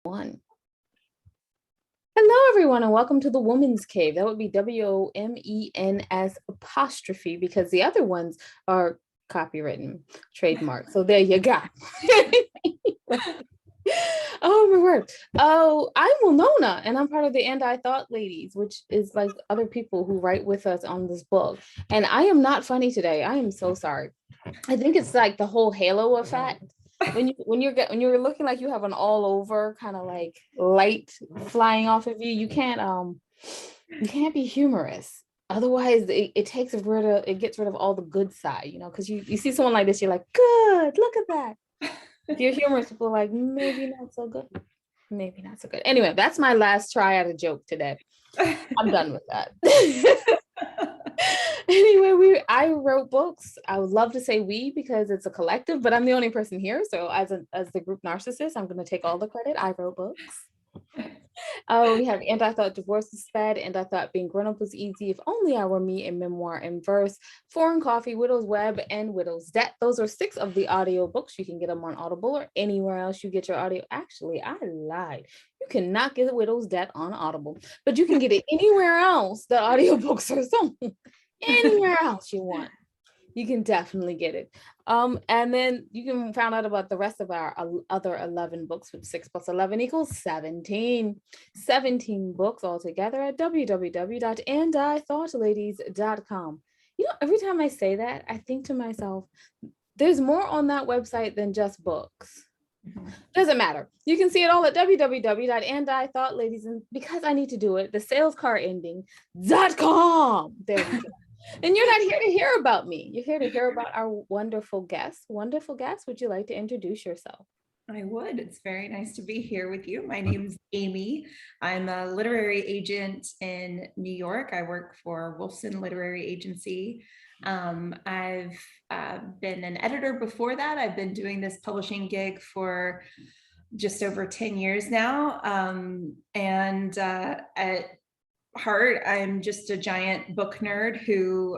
One. Hello, everyone, and welcome to the Woman's Cave. That would be WOMENS apostrophe because the other ones are copywritten, trademark. So there you go. Oh, my word. Oh, I'm Winona, and I'm part of the And I Thought Ladies, which is like other people who write with us on this book. And I am not funny today. I am so sorry. I think it's like the whole halo effect. When you're looking like you have an all over kind of like light flying off of you, you can't be humorous. Otherwise, it gets rid of all the good side, because you see someone like this, you're like, good, look at that. If you're humorous, people are like, maybe not so good. Maybe not so good. Anyway, that's my last try at a joke today. I'm done with that. Anyway, I wrote books. I would love to say we because it's a collective, but I'm the only person here. So as the group narcissist, I'm going to take all the credit. I wrote books. We have And I Thought Divorce is Bad, And I Thought Being Grown Up Was Easy, If Only I Were Me, a memoir in verse, Foreign Coffee, Widow's Web, and Widow's Debt. Those are 6 of the audio books. You can get them on Audible or anywhere else you get your audio. Actually, I lied. You cannot get Widow's Debt on Audible, but you can get it anywhere else the audiobooks are sold. Anywhere else you want, you can definitely get it. And then you can find out about the rest of our other 11 books, with 6 plus 11 equals 17 books altogether at www.andithoughladies.com. Every time I say that, I think to myself, there's more on that website than just books. Doesn't matter. You can see it all at www.andithoughladies, and because I need to do it, the sales car ending.com. There we go. And you're not here to hear about me. You're here to hear about our wonderful guest. Wonderful guest, would you like to introduce yourself? I would. It's very nice to be here with you. My name's Amy. I'm a literary agent in New York. I work for Wolfson Literary Agency. I've been an editor before that. I've been doing this publishing gig for just over 10 years now. At heart, I'm just a giant book nerd who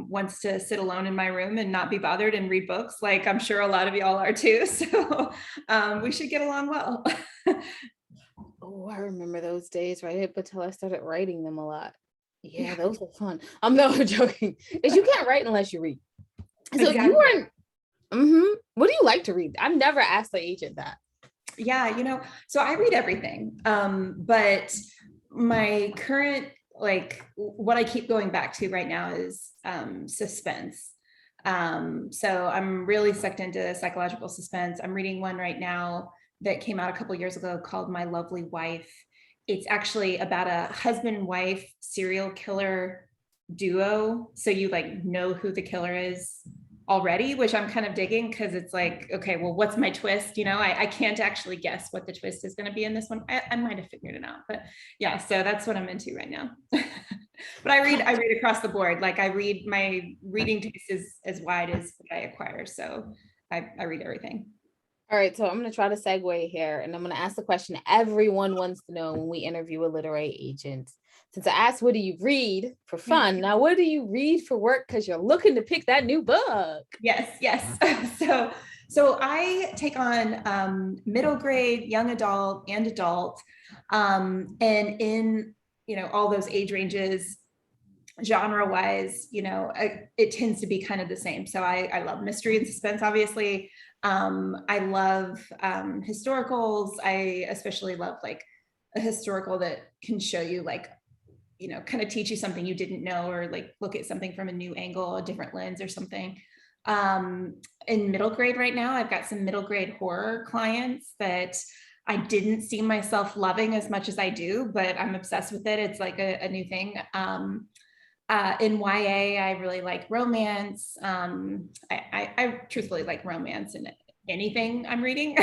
wants to sit alone in my room and not be bothered and read books, like I'm sure a lot of y'all are too. So we should get along well. Oh, I remember those days, right? Up until I started writing them a lot. Yeah, those were fun. I'm not joking. Is you can't write unless you read. So exactly. If you weren't, what do you like to read? I've never asked the agent that. Yeah, so I read everything, but my current, what I keep going back to right now is suspense. So I'm really sucked into psychological suspense. I'm reading one right now that came out a couple of years ago called My Lovely Wife. It's actually about a husband-wife serial killer duo. So you know who the killer is already, which I'm kind of digging, because it's like, okay, well, what's my twist? I can't actually guess what the twist is going to be in this one. I might have figured it out, but yeah, so that's what I'm into right now. But I read across the board. Like my reading taste is as wide as what I acquire. So I read everything. All right, so I'm going to try to segue here, and I'm going to ask the question everyone wants to know when we interview a literary agent. Since I asked, what do you read for fun? Now, what do you read for work? Because you're looking to pick that new book. Yes. So I take on middle grade, young adult, and adult. And in, all those age ranges, genre-wise, it tends to be kind of the same. So I love mystery and suspense, obviously. I love historicals. I especially love a historical that can show you kind of teach you something you didn't know, or look at something from a new angle, a different lens or something. In middle grade right now, I've got some middle grade horror clients that I didn't see myself loving as much as I do, but I'm obsessed with it. It's like a new thing. In YA, I really like romance. I truthfully like romance in anything I'm reading.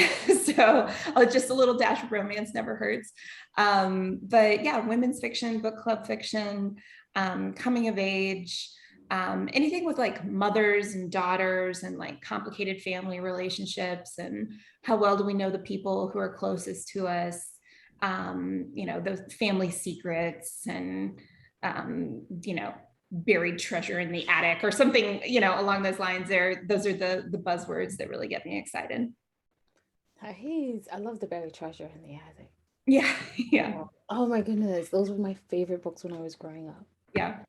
So just a little dash of romance never hurts. But yeah, women's fiction, book club fiction, coming of age, anything with mothers and daughters and complicated family relationships, and how well do we know the people who are closest to us, those family secrets, and buried treasure in the attic or something, along those lines. Those are the buzzwords that really get me excited. I love the buried treasure in the attic. Yeah, yeah, Oh my goodness, those were my favorite books when I was growing up. yeah,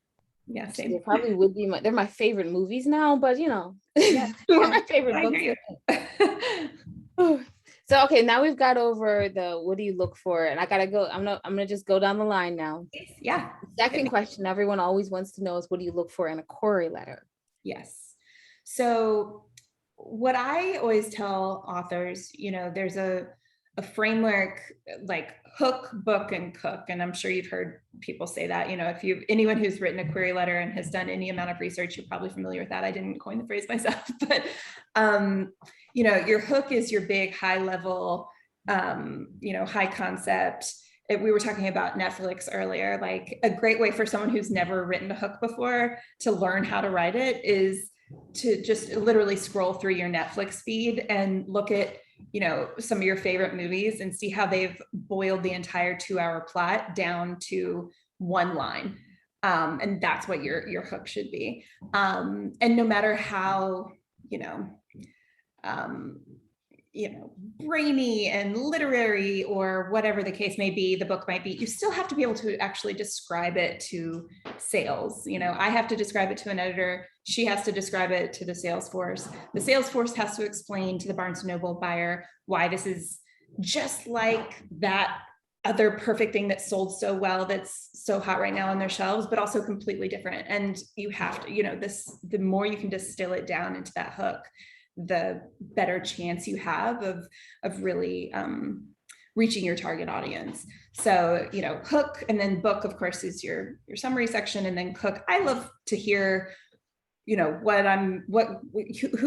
yeah, Actually, they same. probably would be they're my favorite movies now, but Yeah, they were yeah, my favorite I books. hear you. So okay, now we've got over the what do you look for, and I gotta go. I'm gonna just go down the line now. Yeah, The hit second me. question everyone always wants to know is what do you look for in a query letter? Yes. So what I always tell authors, there's a framework like hook, book, and cook. And I'm sure you've heard people say that. If anyone who's written a query letter and has done any amount of research, you're probably familiar with that. I didn't coin the phrase myself, but your hook is your big high level, high concept. We were talking about Netflix earlier. Like a great way for someone who's never written a hook before to learn how to write it is to just literally scroll through your Netflix feed and look at some of your favorite movies and see how they've boiled the entire 2-hour plot down to one line. And that's what your hook should be. And no matter how um, brainy and literary or whatever the case may be, the book might be, you still have to be able to actually describe it to sales. I have to describe it to an editor. She has to describe it to the sales force. The sales force has to explain to the Barnes & Noble buyer why this is just like that other perfect thing that sold so well, that's so hot right now on their shelves, but also completely different. And you have to, the more you can distill it down into that hook, the better chance you have of really reaching your target audience. So, hook, and then book, of course, is your summary section, and then cook. I love to hear, who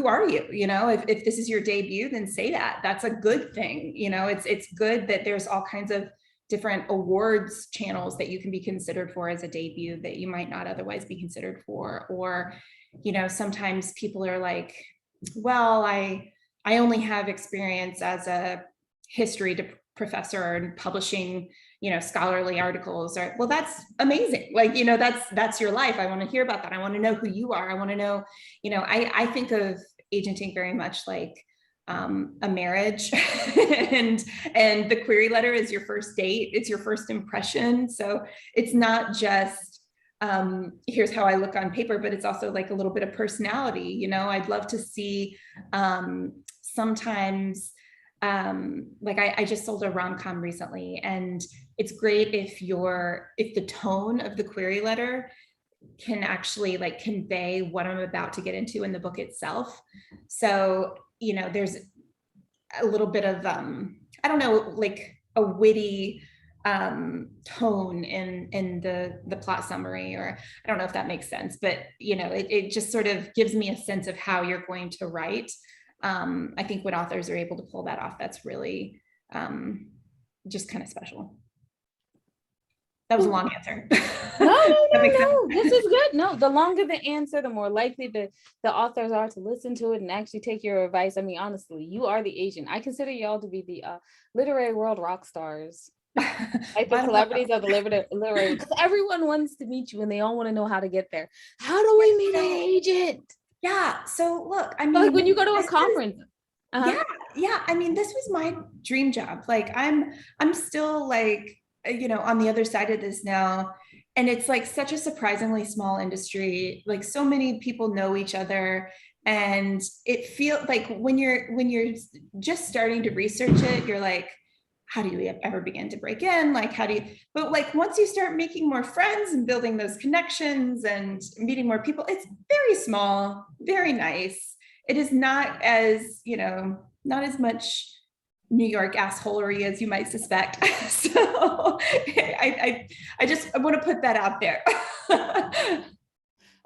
are you? If this is your debut, then say that. That's a good thing. It's good that there's all kinds of different awards channels that you can be considered for as a debut that you might not otherwise be considered for. Or, sometimes people are like, well, I only have experience as a history professor and publishing, scholarly articles. Or, well, that's amazing. Like, that's your life. I want to hear about that. I want to know who you are. I want to know, I think of agenting very much like a marriage and the query letter is your first date. It's your first impression. So it's not just here's how I look on paper, but it's also like a little bit of personality. I'd love to see sometimes like I just sold a rom-com recently, and it's great if the tone of the query letter can actually like convey what I'm about to get into in the book itself. So, there's a little bit of I don't know, like a witty tone in the plot summary, or I don't know if that makes sense, but it just sort of gives me a sense of how you're going to write. I think when authors are able to pull that off, that's really just kind of special. That was a long answer. No. This is good. No, the longer the answer, the more likely the authors are to listen to it and actually take your advice. I mean, honestly, you are the agent. I consider y'all to be the literary world rock stars. Like the celebrities of the literary, because everyone wants to meet you and they all want to know how to get there. How do we meet an agent? Yeah. So look, I Like mean, when you go to a conference. yeah. I mean, this was my dream job. Like I'm still like, on the other side of this now. And it's like such a surprisingly small industry. Like so many people know each other. And it feels like when you're just starting to research it, you're like, how do you ever begin to break in? Like, but like once you start making more friends and building those connections and meeting more people, it's very small, very nice. It is not as, not as much New York assholery as you might suspect. So I just want to put that out there.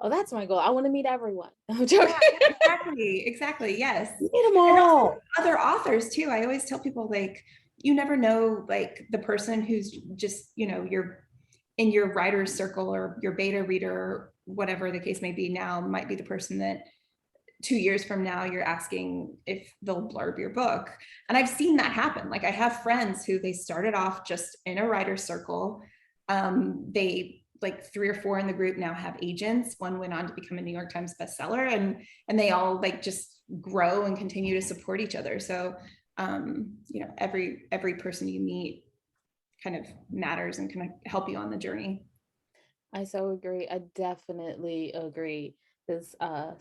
Oh, that's my goal. I want to meet everyone. I'm joking. Yeah, exactly. Yes. Meet them all. And other authors too. I always tell people like, you never know, like the person who's just, you're in your writer's circle or your beta reader, or whatever the case may be now, might be the person that 2 years from now you're asking if they'll blurb your book. And I've seen that happen. Like I have friends who they started off just in a writer's circle. They like 3 or 4 in the group now have agents. One went on to become a New York Times bestseller, and they all like just grow and continue to support each other. So every person you meet kind of matters and can help you on the journey. I so agree. I definitely agree. Because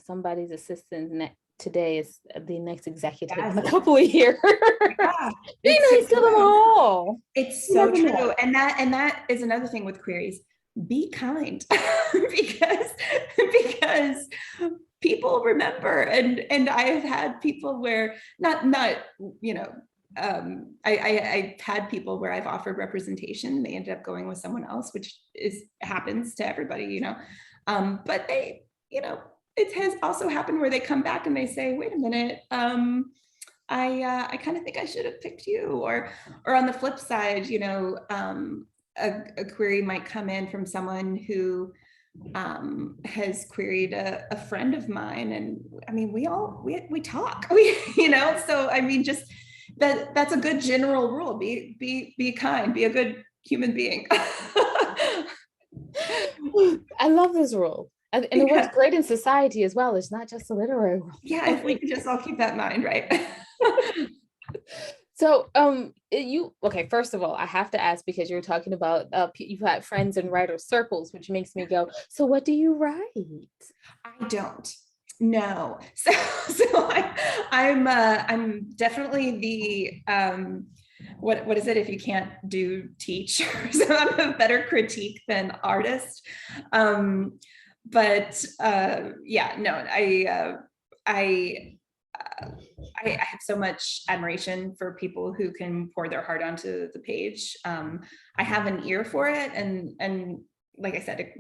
somebody's assistant today is the next executive in a couple of years. Yeah, Be nice to them all. It's so true. And that is another thing with queries. Be kind because people remember, and I've had people where I've had people where I've offered representation, they ended up going with someone else, which happens to everybody, but they, it has also happened where they come back and they say, wait a minute, I kind of think I should have picked you, or on the flip side, a query might come in from someone who has queried a friend of mine, and I mean, we talk, so I mean, just that's a good general rule. Be kind, be a good human being. I love this rule. And it works great in society as well. It's not just a literary world. Yeah, if we can just all keep that in mind, right? So, okay, first of all, I have to ask, because you're talking about you've had friends in writer circles, which makes me go, so what do you write? I don't. No. So I'm definitely the what is it if you can't do teach? So I'm a better critique than artist. But yeah, no, I have so much admiration for people who can pour their heart onto the page. I have an ear for it, and like I said,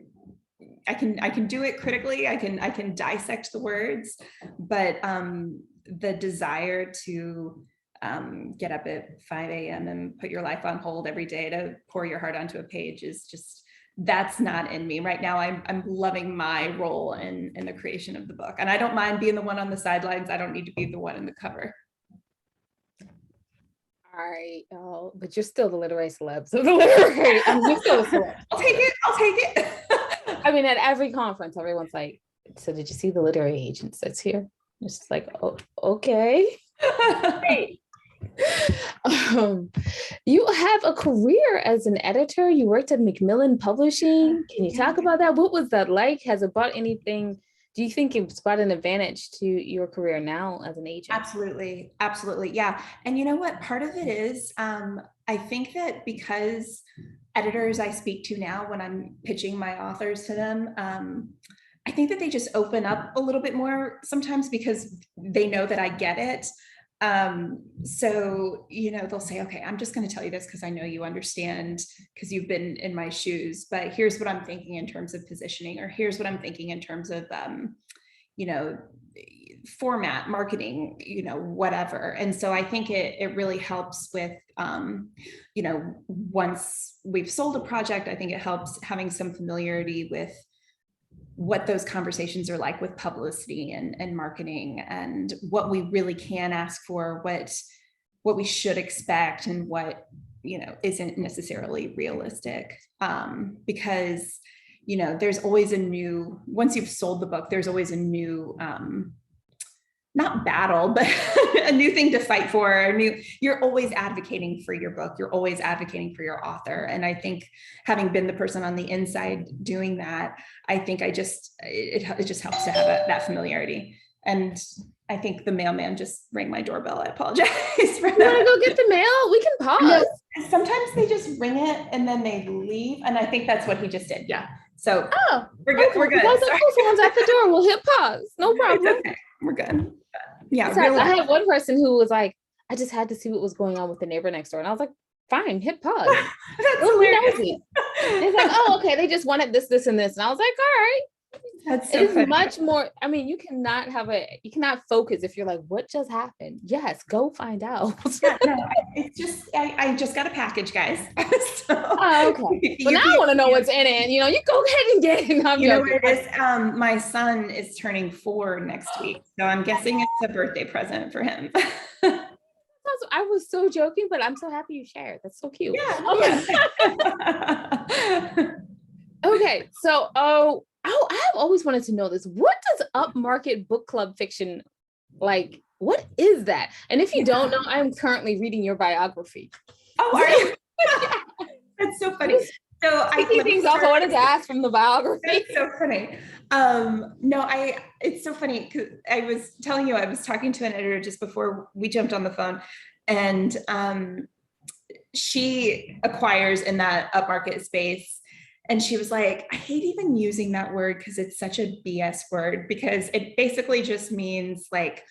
I can do it critically. I can dissect the words, but the desire to get up at 5 a.m. and put your life on hold every day to pour your heart onto a page is just, that's not in me right now. I'm loving my role in the creation of the book, and I don't mind being the one on the sidelines. I don't need to be the one in the cover. All right, but you're still the literary celebs of the literary. You're still a celeb. I'll take it. I mean, at every conference, everyone's like, "So did you see the literary agent that's here?" It's just like, "Oh, okay." Hey. You have a career as an editor. You worked at Macmillan Publishing. Can you talk about that? What was that like? Has it brought anything? Do you think it's brought an advantage to your career now as an agent? Absolutely. Yeah. And you know what? Part of it is, I think that because editors I speak to now, when I'm pitching my authors to them, I think that they just open up a little bit more sometimes because they know that I get it. So, they'll say, okay, I'm just going to tell you this because I know you understand, because you've been in my shoes, but here's what I'm thinking in terms of positioning, or here's what I'm thinking in terms of, format, marketing, whatever. And so I think it really helps with, once we've sold a project, I think it helps having some familiarity with what those conversations are like with publicity and marketing, and what we really can ask for, what we should expect, and what isn't necessarily realistic, because there's always once you've sold the book, there's always a new not battle, but a new thing to fight for. You're always advocating for your book. You're always advocating for your author. And I think, having been the person on the inside doing that, I think it just helps to have that familiarity. And I think the mailman just rang my doorbell. I apologize for that. You want to go get the mail? We can pause. No, sometimes they just ring it and then they leave. And I think that's what he just did. Yeah. So we're good. Okay. We're good. Someone's at the door. We'll hit pause. No problem. Okay. We're good. Yeah. Really. I had one person who was like, I just had to see what was going on with the neighbor next door. And I was like, fine, hit pause. That's hilarious. It's like, oh, okay, they just wanted this, this, and this. And I was like, all right. That's so it is funny. much more. I mean, you cannot focus if you're like, what just happened? Yes, go find out. Yeah, no, it's just, I just got a package, guys. So, okay. Well, now I want to know what's in it. You go ahead and get it. You know what it is? My son is turning 4 next week. So I'm guessing it's a birthday present for him. I was so joking, but I'm so happy you shared. That's so cute. Yeah. Okay. So, I have always wanted to know this. What does upmarket book club fiction What is that? And if you don't know, I'm currently reading your biography. Oh, are you? That's so funny. So Picking things off I wanted to ask from the biography. That's so funny. No, it's so funny because I was telling you, I was talking to an editor just before we jumped on the phone, and she acquires in that upmarket space. And she was like, I hate even using that word because it's such a BS word, because it basically just means like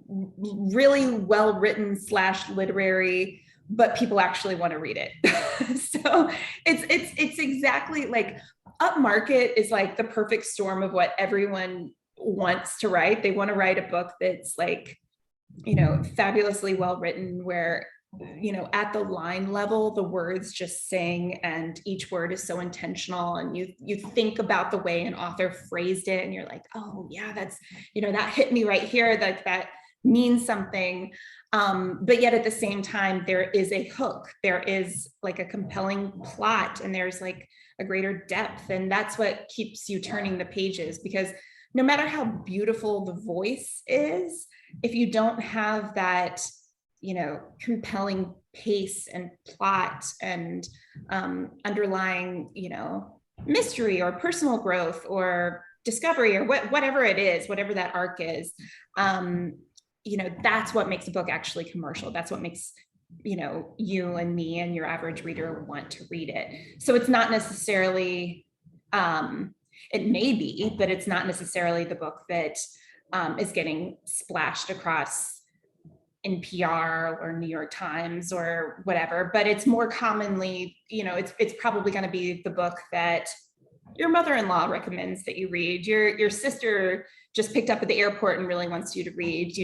really well written / literary, but people actually want to read it. So it's exactly like upmarket is like the perfect storm of what everyone wants to write. They want to write a book that's like, fabulously well written, where at the line level the words just sing and each word is so intentional, and you think about the way an author phrased it and you're like, oh yeah, that's that hit me right here, that means something. But yet at the same time there is a hook, there is like a compelling plot, and there's like a greater depth, and that's what keeps you turning the pages. Because no matter how beautiful the voice is, if you don't have that compelling pace and plot and underlying mystery or personal growth or discovery or whatever it is, whatever that arc is, that's what makes a book actually commercial. That's what makes you and me and your average reader want to read it. So it's not necessarily, it may be, but it's not necessarily the book that is getting splashed across NPR or New York Times or whatever, but it's more commonly, it's probably going to be the book that your mother-in-law recommends that you read, your sister just picked up at the airport and really wants you to read.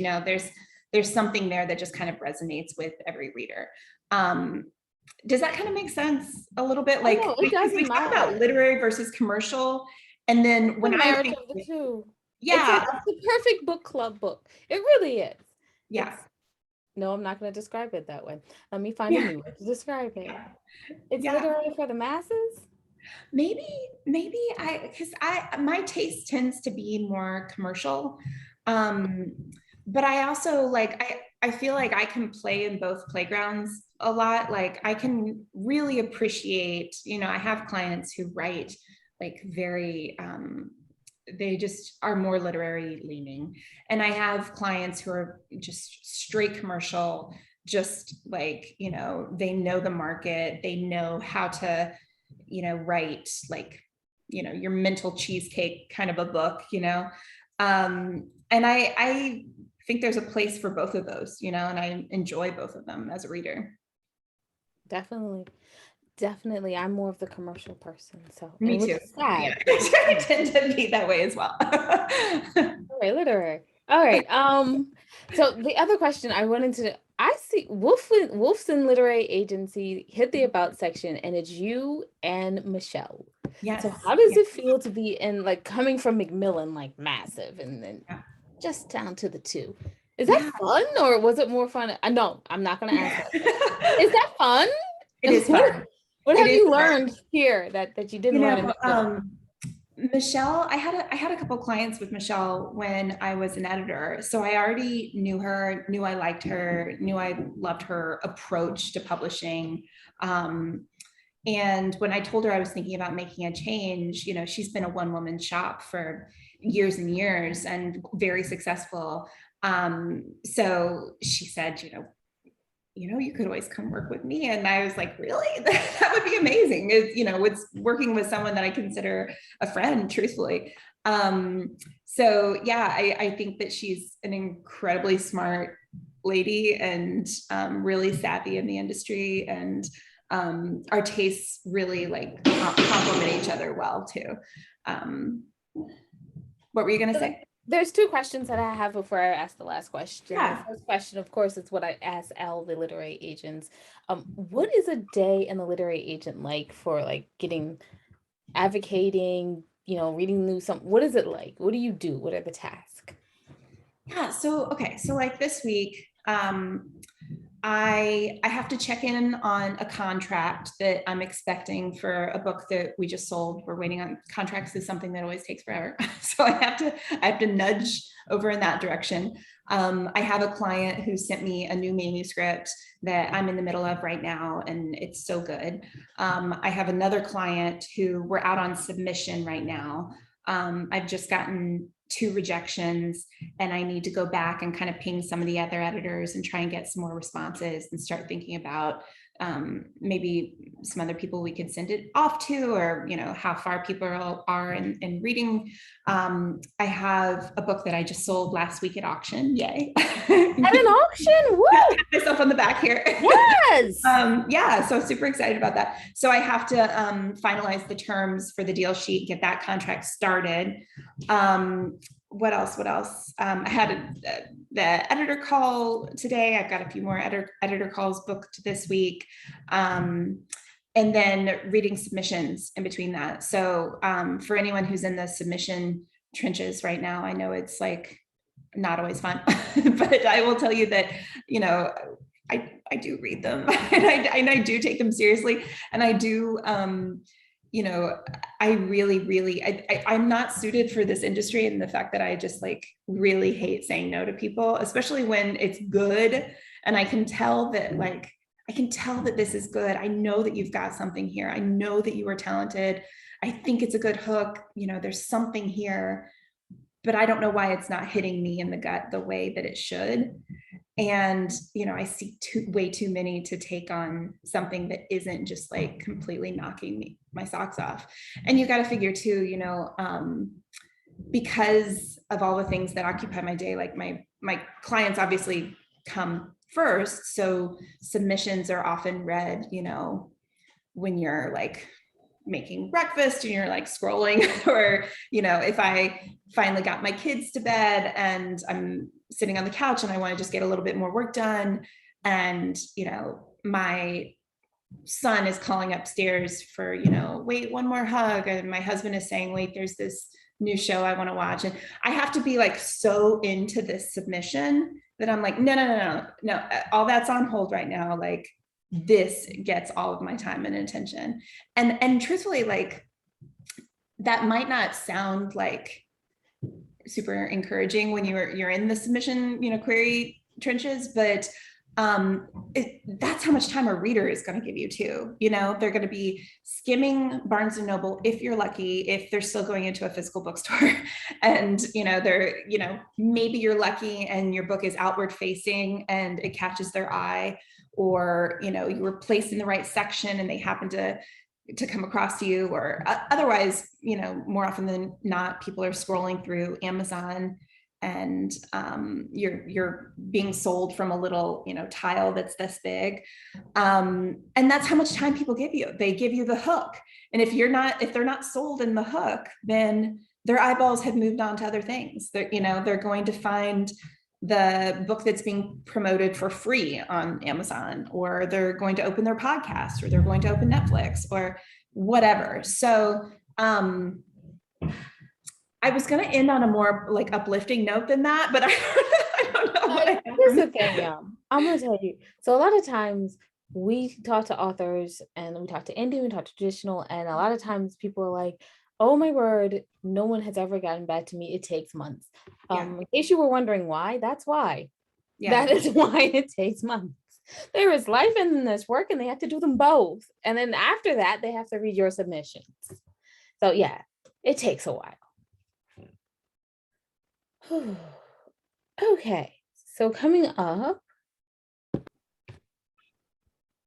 There's something there that just kind of resonates with every reader. Does that kind of make sense a little bit? Like, it doesn't we talk about literary versus commercial, and then when marriage of the two. Yeah, it's the perfect book club book. It really is. Yeah. No, I'm not going to describe it that way. Let me find a new way to describe it. It's literary for the masses. Maybe because my taste tends to be more commercial. But I also I feel like I can play in both playgrounds a lot. Like I can really appreciate, I have clients who write like very, they just are more literary leaning. And I have clients who are just straight commercial, just like, they know the market, they know how to, write like, your mental cheesecake kind of a book, and I think there's a place for both of those, and I enjoy both of them as a reader. Definitely. I'm more of the commercial person. So me too. Yeah. I tend to be that way as well. Literary. All right. So the other question I see Wolfson Literary Agency hit the about section, and it's you and Michelle. Yes. So how does it feel to be in coming from Macmillan, like massive, and then just down to the two? Is that fun, or was it more fun? No, I'm not going to ask that. Is that fun? It is fun. What have you learned here that you didn't learn? Michelle, I had a couple clients with Michelle when I was an editor. So I already knew her, knew I liked her, knew I loved her approach to publishing. And when I told her I was thinking about making a change, she's been a one-woman shop for years and years and very successful. So she said, you could always come work with me. And I was like, really? That would be amazing. It's working with someone that I consider a friend, truthfully. So yeah, I think that she's an incredibly smart lady and really savvy in the industry. And our tastes really complement each other well too. What were you going to say? There's two questions that I have before I ask the last question. Yeah. The first question, of course, is what I ask all the literary agents. What is a day in the literary agent like for advocating, reading news? What is it like? What do you do? What are the tasks? Yeah. So, okay. So like this week, I have to check in on a contract that I'm expecting for a book that we just sold. We're waiting on contracts is something that always takes forever. So I have to nudge over in that direction. I have a client who sent me a new manuscript that I'm in the middle of right now, and it's so good. I have another client who we're out on submission right now. I've just gotten 2 rejections, and I need to go back and kind of ping some of the other editors and try and get some more responses and start thinking about maybe some other people we could send it off to, or how far people are in reading. I have a book that I just sold last week at auction. Yay. At an auction? Woo! Pat myself on the back here. Yes. Yeah, so super excited about that. So I have to finalize the terms for the deal sheet, get that contract started. What else? I had the editor call today. I've got a few more editor calls booked this week. And then reading submissions in between that. So for anyone who's in the submission trenches right now, I know it's like not always fun, but I will tell you that, I do read them and I do take them seriously. And I do, I really, I'm not suited for this industry, and the fact that I just like really hate saying no to people, especially when it's good. And I can tell that this is good. I know that you've got something here. I know that you are talented. I think it's a good hook. There's something here, but I don't know why it's not hitting me in the gut the way that it should. And, I see way too many to take on something that isn't just like completely knocking my socks off. And you got to figure too, because of all the things that occupy my day, like my clients obviously come first. So submissions are often read, when you're like making breakfast and you're like scrolling, or, if I finally got my kids to bed and I'm sitting on the couch and I want to just get a little bit more work done. And, my son is calling upstairs for, wait, one more hug. And my husband is saying, wait, there's this new show I want to watch. And I have to be like so into this submission that I'm like, no, all that's on hold right now. Like, this gets all of my time and attention. And truthfully, like, that might not sound like super encouraging when you're in the submission, query trenches, but that's how much time a reader is going to give you too. They're going to be skimming Barnes and Noble, if you're lucky, if they're still going into a physical bookstore. And, they're, maybe you're lucky and your book is outward facing and it catches their eye, or, you were placed in the right section and they happen to come across you, or otherwise, more often than not, people are scrolling through Amazon and you're being sold from a little, tile that's this big. And that's how much time people give you. They give you the hook. And if they're not sold in the hook, then their eyeballs have moved on to other things. They're going to find the book that's being promoted for free on Amazon, or they're going to open their podcast, or they're going to open Netflix, or whatever. So I was going to end on a more like uplifting note than that, but I don't know. Here's the thing, yeah. I'm going to tell you. So a lot of times we talk to authors and we talk to indie, we talk to traditional, and a lot of times people are like, oh my word, no one has ever gotten back to me. It takes months. In case you were wondering why, that's why. Yeah. That is why it takes months. There is life and then there's work, and they have to do them both. And then after that, they have to read your submissions. So yeah, it takes a while. Okay, so coming up.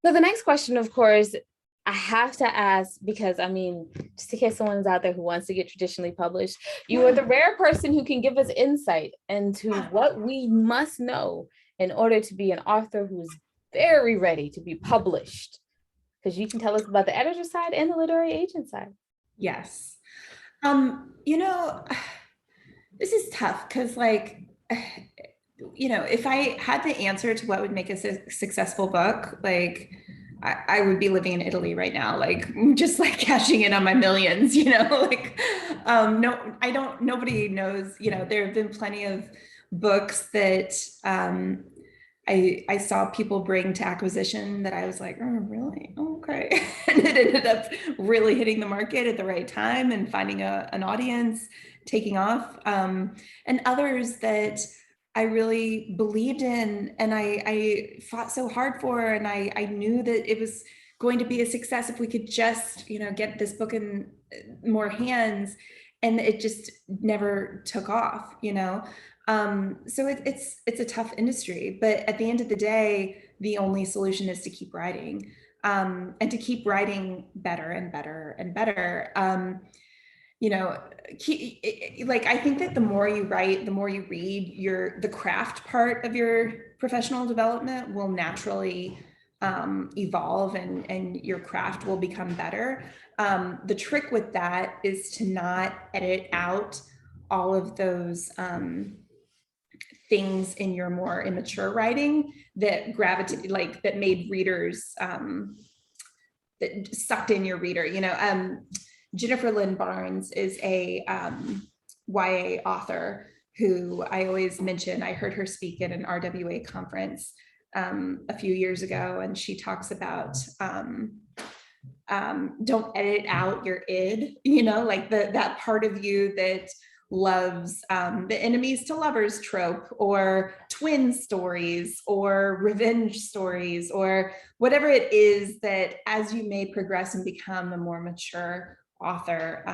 So the next question, of course, I have to ask, because just in case someone's out there who wants to get traditionally published, you are the rare person who can give us insight into what we must know in order to be an author who's very ready to be published. Because you can tell us about the editor side and the literary agent side. Yes. This is tough because if I had the answer to what would make a successful book, I would be living in Italy right now, just cashing in on my millions, nobody knows, there have been plenty of books that I saw people bring to acquisition that I was like, oh, really? Oh, okay. And it ended up really hitting the market at the right time and finding an audience, taking off. And others that I really believed in and I fought so hard for, and I knew that it was going to be a success if we could just, get this book in more hands. And it just never took off, so it's a tough industry, but at the end of the day, the only solution is to keep writing, and to keep writing better and better and better. You know, like I think that the more you write, the more you read, the craft part of your professional development will naturally evolve, and your craft will become better. The trick with that is to not edit out all of those things in your more immature writing that that made readers that sucked in your reader. Jennifer Lynn Barnes is a YA author who I always mention. I heard her speak at an RWA conference a few years ago, and she talks about don't edit out your id, like that part of you that loves the enemies to lovers trope, or twin stories, or revenge stories, or whatever it is that as you may progress and become a more mature author,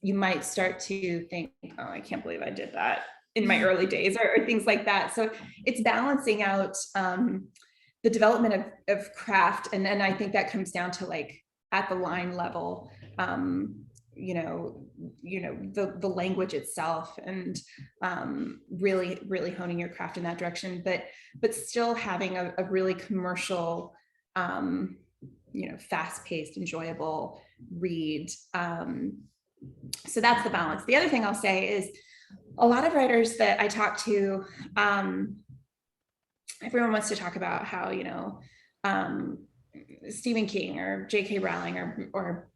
you might start to think, oh, I can't believe I did that in my early days, or things like that. So it's balancing out the development of craft. And I think that comes down to like at the line level, the language itself, and really honing your craft in that direction, but still having a really commercial, fast-paced, enjoyable read. So that's the balance. The other thing I'll say is a lot of writers that I talk to, everyone wants to talk about how, Stephen King or J.K. Rowling or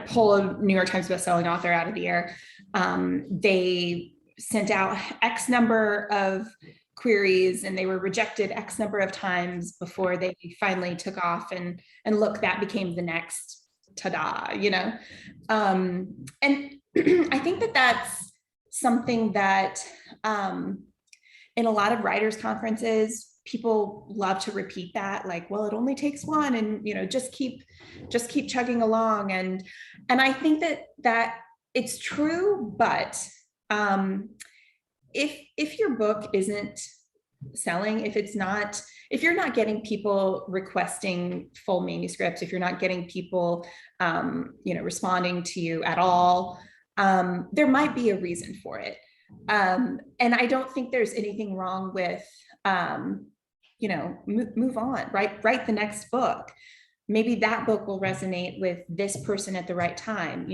pull a New York Times bestselling author out of the air. They sent out X number of queries and they were rejected X number of times before they finally took off, and look, that became the next ta-da, and I think that that's something that in a lot of writers' conferences, people love to repeat that, like, well, it only takes one, and just keep chugging along. And I think that it's true, but if your book isn't selling, if you're not getting people requesting full manuscripts, if you're not getting people responding to you at all, there might be a reason for it. And I don't think there's anything wrong with move on, write the next book. Maybe that book will resonate with this person at the right time.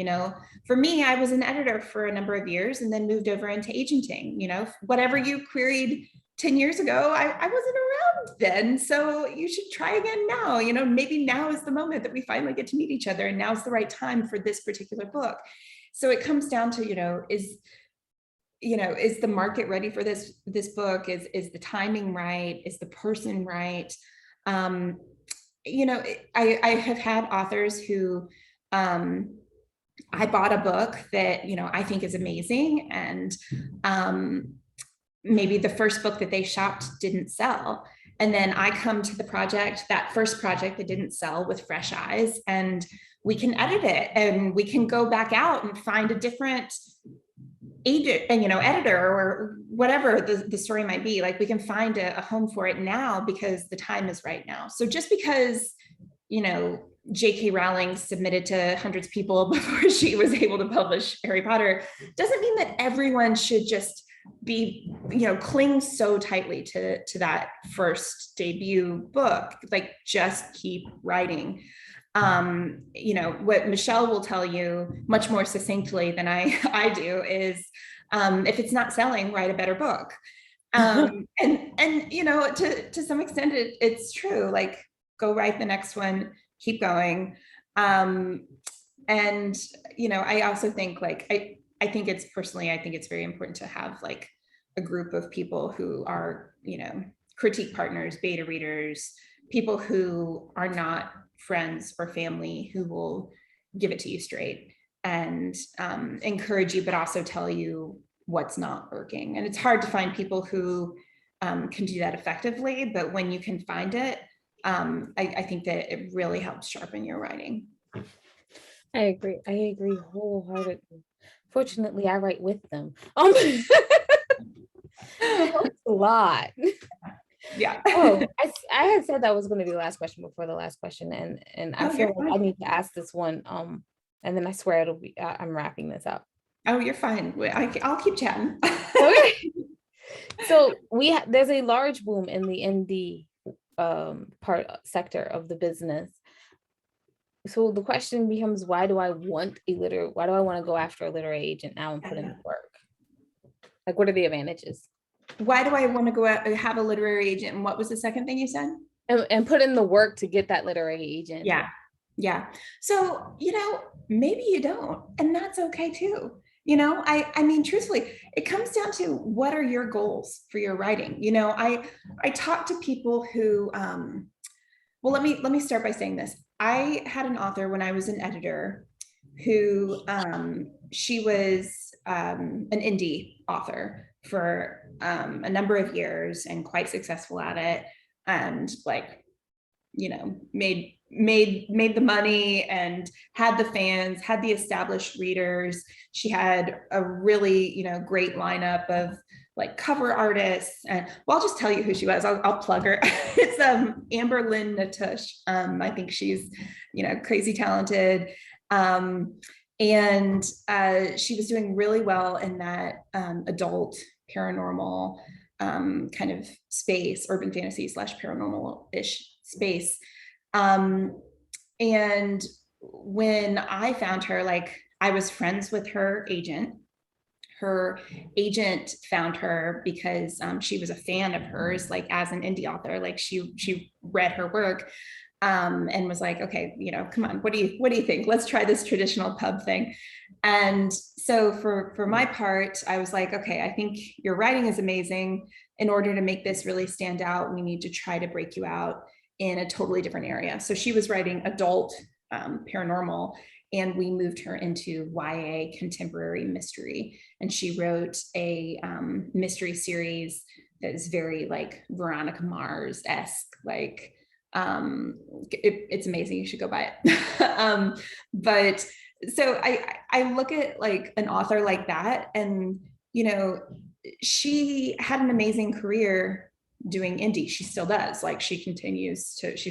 For me, I was an editor for a number of years and then moved over into agenting. Whatever you queried 10 years ago, I wasn't around then. So you should try again now. Maybe now is the moment that we finally get to meet each other, and now's the right time for this particular book. So it comes down to, is the market ready for this book? Is the timing right? Is the person right? I have had authors who I bought a book that, I think is amazing. And maybe the first book that they shopped didn't sell. And then I come to the project, that first project that didn't sell, with fresh eyes, and we can edit it, and we can go back out and find a different agent, editor, or whatever the story might be. Like, we can find a home for it now because the time is right now. So just because, J.K. Rowling submitted to hundreds of people before she was able to publish Harry Potter doesn't mean that everyone should just be, cling so tightly to that first debut book. Like, just keep writing. What Michelle will tell you much more succinctly than I do is, if it's not selling, write a better book. And to some extent it's true. Like, go write the next one, keep going. I also think, like, I think it's very important to have like a group of people who are, critique partners, beta readers, people who are not friends or family who will give it to you straight and encourage you, but also tell you what's not working. And it's hard to find people who can do that effectively, but when you can find it, I think that it really helps sharpen your writing. I agree wholeheartedly. Fortunately, I write with them. It's a lot. Yeah. Oh, I had said that was going to be the last question before the last question, and I Oh, feel you're like I fine. need to ask this one. And then I swear it'll be. I'm wrapping this up. Oh, you're fine. I'll keep chatting. Okay. So there's a large boom in the indie part sector of the business. So the question becomes, why do I want to go after a literary agent now and put in the work? Like, what are the advantages? Why do I want to go out and have a literary agent? And what was the second thing you said? And put in the work to get that literary agent. Yeah. Yeah. So, maybe you don't, and that's okay too. I mean, truthfully, it comes down to what are your goals for your writing? I talk to people who, well, let me start by saying this. I had an author when I was an editor who she was an indie author for a number of years and quite successful at it, and made the money and had the fans, had the established readers. She had a really great lineup of like cover artists. And well, I'll just tell you who she was. I'll plug her. It's Amber Lynn Natush. I think she's crazy talented. And she was doing really well in that adult paranormal kind of space, urban fantasy / paranormal-ish space. And when I found her, like, I was friends with her agent. Her agent found her because she was a fan of hers, like as an indie author. Like she read her work and was like, okay, come on, what do you think? Let's try this traditional pub thing. And so for my part, I was like, okay, I think your writing is amazing. In order to make this really stand out, we need to try to break you out in a totally different area. So she was writing adult paranormal, and we moved her into YA contemporary mystery. And she wrote a mystery series that is very like Veronica Mars-esque, like it's amazing. You should go buy it. But so I look at like an author like that, and she had an amazing career doing indie. She still does. Like she's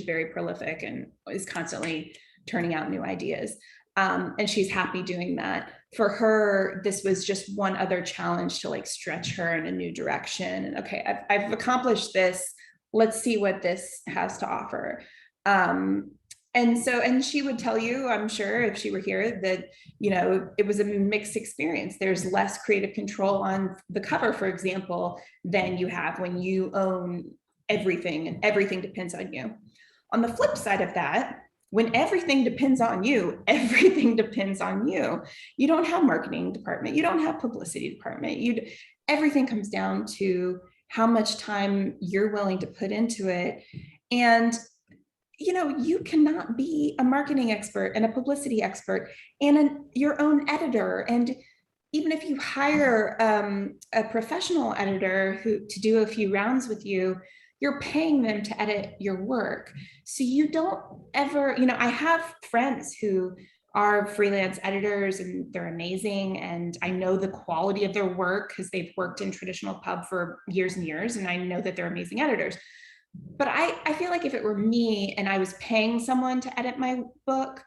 very prolific and is constantly turning out new ideas. And she's happy doing that. For her, this was just one other challenge to like stretch her in a new direction. And okay, I've accomplished this. Let's see what this has to offer. And she would tell you, I'm sure if she were here, that it was a mixed experience. There's less creative control on the cover, for example, than you have when you own everything and everything depends on you. On the flip side of that, when everything depends on you, everything depends on you. You don't have marketing department, you don't have publicity department. Everything comes down to how much time you're willing to put into it. And you cannot be a marketing expert and a publicity expert and your own editor. And even if you hire a professional editor to do a few rounds with you, you're paying them to edit your work. So you don't ever, I have friends who are freelance editors and they're amazing. And I know the quality of their work because they've worked in traditional pub for years and years. And I know that they're amazing editors. But I feel like if it were me and I was paying someone to edit my book,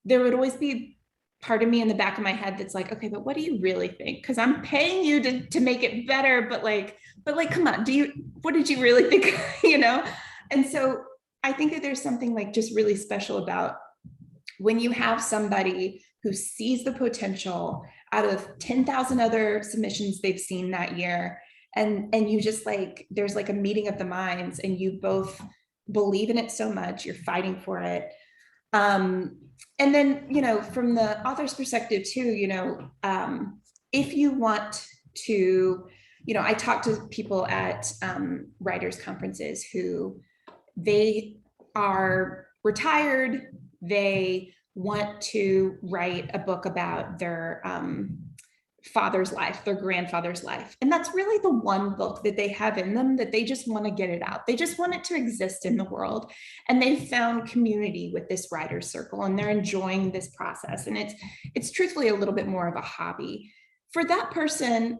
there would always be part of me in the back of my head that's like, okay, but what do you really think? Because I'm paying you to make it better, but come on, what did you really think? And so I think that there's something like just really special about when you have somebody who sees the potential out of 10,000 other submissions they've seen that year. And you just like, there's like a meeting of the minds and you both believe in it so much, you're fighting for it. And then, from the author's perspective too, if you want to I talk to people at writers conferences who they are retired. They want to write a book about their father's life, their grandfather's life. And that's really the one book that they have in them, that they just want to get it out. They just want it to exist in the world. And they've found community with this writer's circle, and they're enjoying this process. And it's truthfully a little bit more of a hobby. For that person,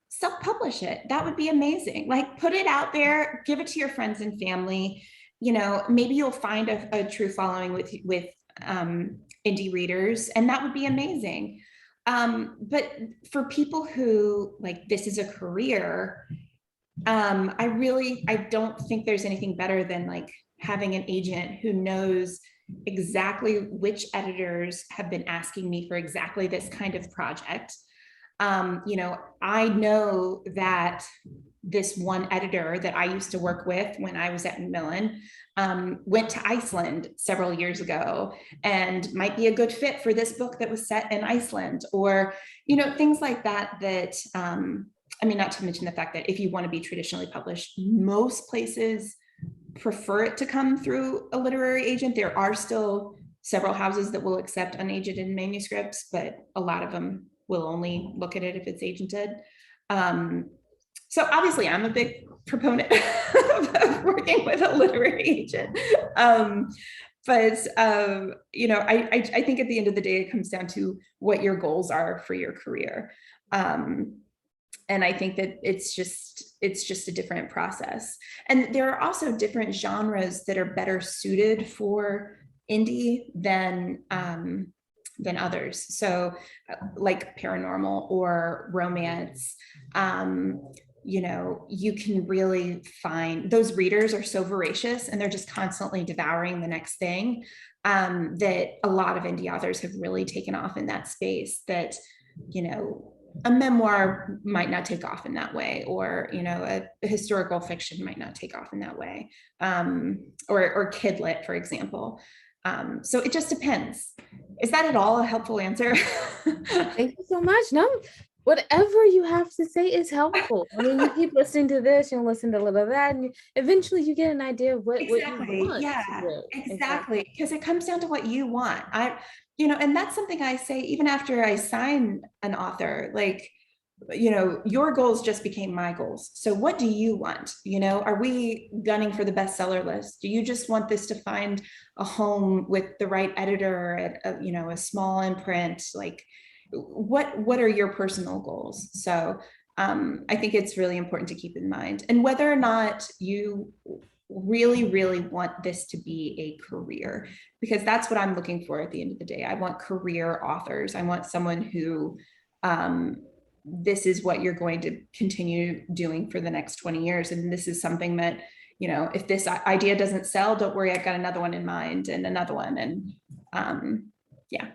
self-publish it. That would be amazing. Like, put it out there, give it to your friends and family. Maybe you'll find a true following with indie readers, and that would be amazing. But for people who, like, this is a career, I don't think there's anything better than like having an agent who knows exactly which editors have been asking me for exactly this kind of project. I know that this one editor that I used to work with when I was at Macmillan went to Iceland several years ago and might be a good fit for this book that was set in Iceland, or, things like that, not to mention the fact that if you want to be traditionally published, most places prefer it to come through a literary agent. There are still several houses that will accept unagented manuscripts, but a lot of them will only look at it if it's agented. So obviously I'm a big proponent of working with a literary agent. I think at the end of the day, it comes down to what your goals are for your career. And I think that it's just a different process. And there are also different genres that are better suited for indie than others. So like paranormal or romance, you can really find those readers are so voracious and they're just constantly devouring the next thing, that a lot of indie authors have really taken off in that space, that, a memoir might not take off in that way, or, a historical fiction might not take off in that way, or kid lit, for example. So it just depends. Is that at all a helpful answer? Thank you so much. No, whatever you have to say is helpful. I mean, you keep listening to this, you'll listen to a little of that, and eventually you get an idea of what Exactly. you want. Yeah, exactly. Because it comes down to what you want. And that's something I say even after I sign an author, like, your goals just became my goals. So what do you want? Are we gunning for the bestseller list? Do you just want this to find a home with the right editor at a small imprint? Like, what are your personal goals? So I think it's really important to keep in mind, and whether or not you really, really want this to be a career, because that's what I'm looking for at the end of the day. I want career authors. I want someone who, this is what you're going to continue doing for the next 20 years. And this is something that, if this idea doesn't sell, don't worry, I've got another one in mind and another one. And yeah.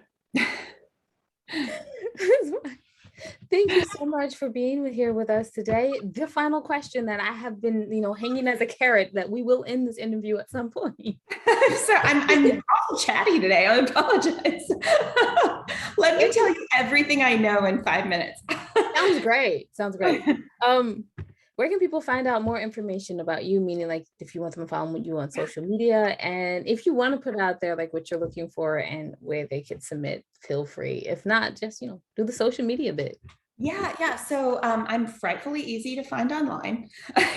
Thank you so much for being here with us today. The final question that I have been, hanging as a carrot, that we will end this interview at some point. So I'm all chatty today. I apologize. Let me tell you everything I know in 5 minutes. Sounds great. Where can people find out more information about you? Meaning, like, if you want them to follow you on social media, and if you want to put out there like what you're looking for and where they could submit, feel free. If not, just do the social media bit. Yeah. So I'm frightfully easy to find online.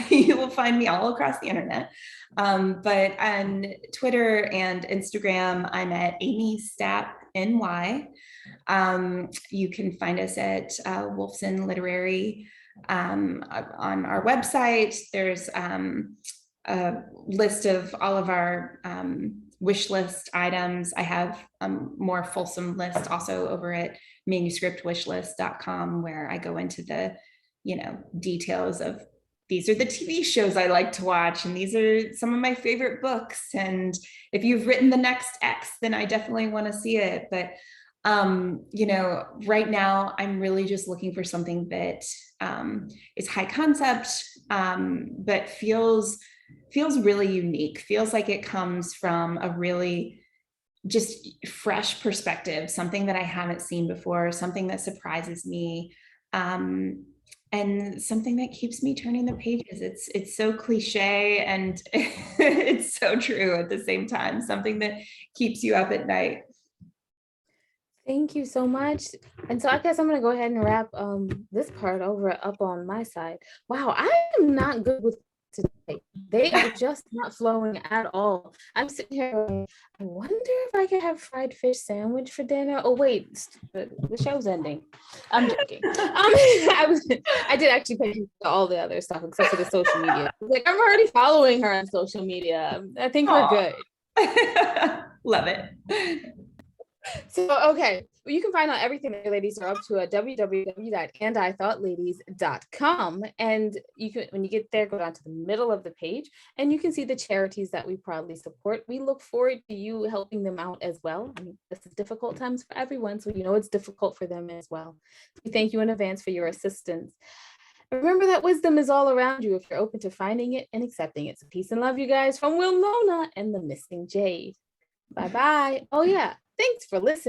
You will find me all across the internet. But on Twitter and Instagram, I'm at Amy Stapp NY. You can find us at Wolfson Literary. On our website, there's a list of all of our wish list items. I have a more fulsome list also over at manuscriptwishlist.com, where I go into the details of, these are the TV shows I like to watch, and these are some of my favorite books, and if you've written the next X, then I definitely want to see it. But right now I'm really just looking for something that is high concept, but feels really unique, feels like it comes from a really just fresh perspective, something that I haven't seen before, something that surprises me. and something that keeps me turning the pages. It's so cliche and it's so true at the same time, something that keeps you up at night. Thank you so much. And so I guess I'm gonna go ahead and wrap this part over up on my side. Wow, I am not good with today. They are just not flowing at all. I'm sitting here going, I wonder if I could have fried fish sandwich for dinner. Oh wait, the show's ending. I'm joking. I did actually pay attention to all the other stuff except for the social media. Like I'm already following her on social media. I think we're good. Love it. So, okay, well, you can find out everything that ladies are up to at www.andithoughladies.com. And you can, when you get there, go down to the middle of the page and you can see the charities that we proudly support. We look forward to you helping them out as well. I mean, this is difficult times for everyone, so you know it's difficult for them as well. We thank you in advance for your assistance. Remember that wisdom is all around you if you're open to finding it and accepting it. So peace and love, you guys, from Will Nona and the Missing Jade. Bye-bye. Oh, yeah. Thanks for listening.